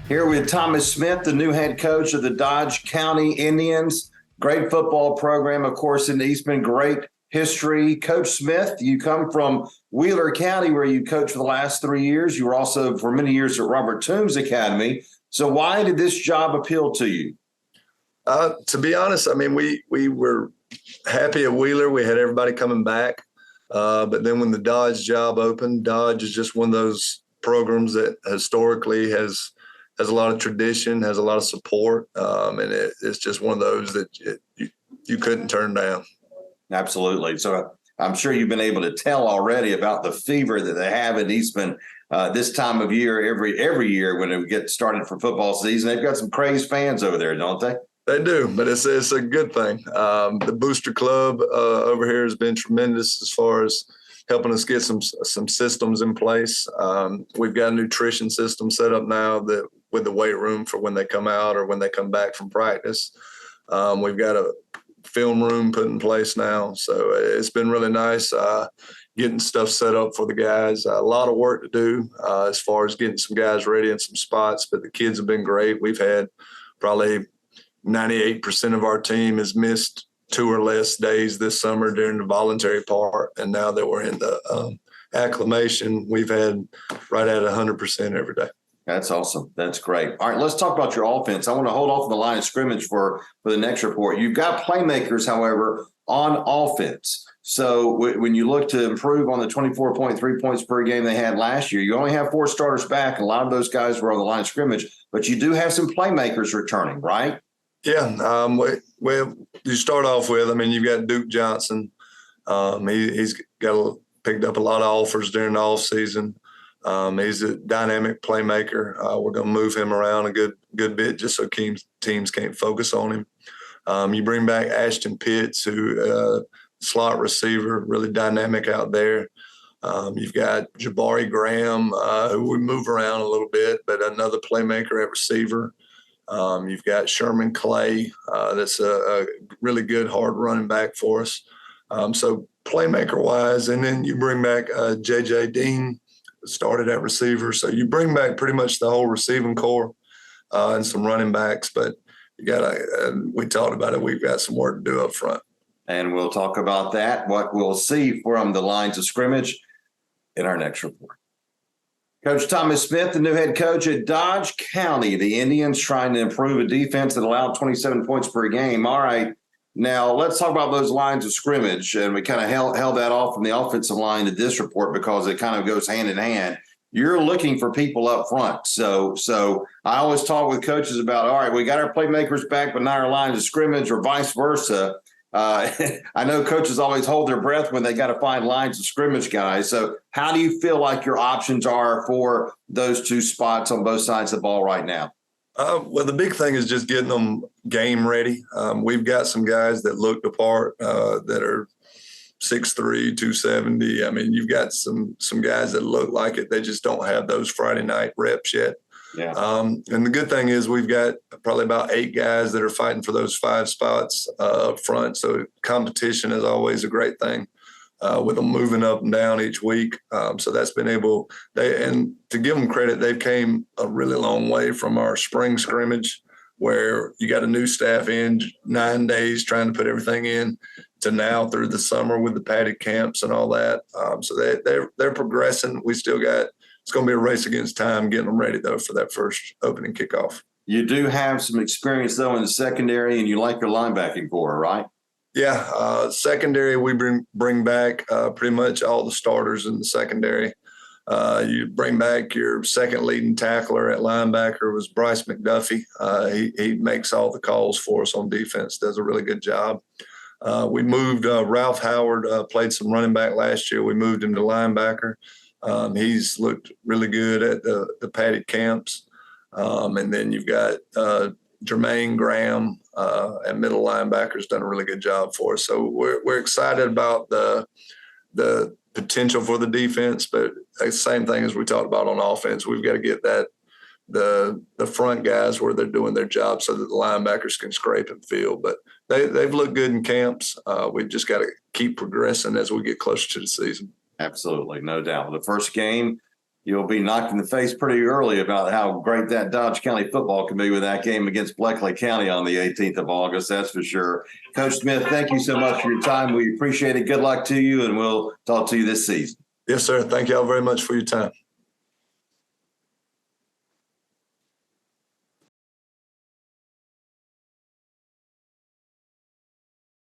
Here with Thomas Smith, the new head coach of the Dodge County Indians. Great football program, of course, in Eastman. Great history. Coach Smith, you come from Wheeler County, where you coached for the last 3 years. You were also for many years at Robert Toombs Academy. So why did this job appeal to you? To be honest, I mean, we were happy at Wheeler. We had everybody coming back. But then when the Dodge job opened, Dodge is just one of those programs that historically has a lot of tradition, has a lot of support, and it's just one of those that you couldn't turn down. Absolutely. So I'm sure you've been able to tell already about the fever that they have in Eastman this time of year, every year when it gets started for football season. They've got some crazy fans over there, don't they? They do, but it's a good thing. The Booster Club over here has been tremendous as far as helping us get some systems in place. We've got a nutrition system set up now that with the weight room for when they come out or when they come back from practice. We've got a film room put in place now. So it's been really nice getting stuff set up for the guys. A lot of work to do as far as getting some guys ready in some spots, but the kids have been great. We've had probably 98% of our team has missed 2 or less days this summer during the voluntary part. And now that we're in the acclimation, we've had right at 100% every day. That's awesome. That's great. All right, let's talk about your offense. I want to hold off on the line of scrimmage for the next report. You've got playmakers, however, on offense. So when you look to improve on the 24.3 points per game they had last year, you only have 4 starters back, and a lot of those guys were on the line of scrimmage, but you do have some playmakers returning, right? Yeah. Well, you start off with, I mean, you've got Duke Johnson. He's picked up a lot of offers during the offseason. He's a dynamic playmaker. We're going to move him around a good bit just so teams can't focus on him. You bring back Ashton Pitts, who slot receiver, really dynamic out there. You've got Jabari Graham, who we move around a little bit, but another playmaker at receiver. You've got Sherman Clay, that's a really good hard running back for us. So playmaker-wise, and then you bring back J.J. Dean, started at receiver. So you bring back pretty much the whole receiving core and some running backs, but we talked about it, we've got some work to do up front. And we'll talk about that, what we'll see from the lines of scrimmage in our next report. Coach Thomas Smith, the new head coach at Dodge County, the Indians trying to improve a defense that allowed 27 points per game. All right, now let's talk about those lines of scrimmage. And we kind of held that off from the offensive line to this report because it kind of goes hand in hand. You're looking for people up front. So I always talk with coaches about, all right, we got our playmakers back, but not our lines of scrimmage, or vice versa. I know coaches always hold their breath when they got to find lines of scrimmage guys. So how do you feel like your options are for those 2 spots on both sides of the ball right now? Well, the big thing is just getting them game ready. We've got some guys that look the part that are 6'3", 270. I mean, you've got some guys that look like it. They just don't have those Friday night reps yet. Yeah. And the good thing is we've got probably about 8 guys that are fighting for those 5 spots up front. So competition is always a great thing with them moving up and down each week. So that's been and to give them credit, they've came a really long way from our spring scrimmage where you got a new staff in 9 days trying to put everything in to now through the summer with the padded camps and all that. So they're progressing. We still got, it's going to be a race against time getting them ready, though, for that first opening kickoff. You do have some experience, though, in the secondary, and you like your linebacking core, right? Yeah. Secondary, we bring back pretty much all the starters in the secondary. You bring back your second leading tackler at linebacker was Bryce McDuffie. He makes all the calls for us on defense, does a really good job. We moved Ralph Howard, played some running back last year. We moved him to linebacker. He's looked really good at the padded camps. And then you've got Jermaine Graham at middle linebackers done a really good job for us. So we're excited about the potential for the defense, but the same thing as we talked about on offense. We've got to get the front guys where they're doing their job so that the linebackers can scrape and field. But they've looked good in camps. We've just got to keep progressing as we get closer to the season. Absolutely, no doubt. The first game you'll be knocked in the face pretty early about how great that Dodge County football can be with that game against Bleckley County on the 18th of August. That's for sure. Coach Smith, thank you so much for your time. We appreciate it. Good luck to you, and we'll talk to you this season. Yes, sir. Thank y'all very much for your time.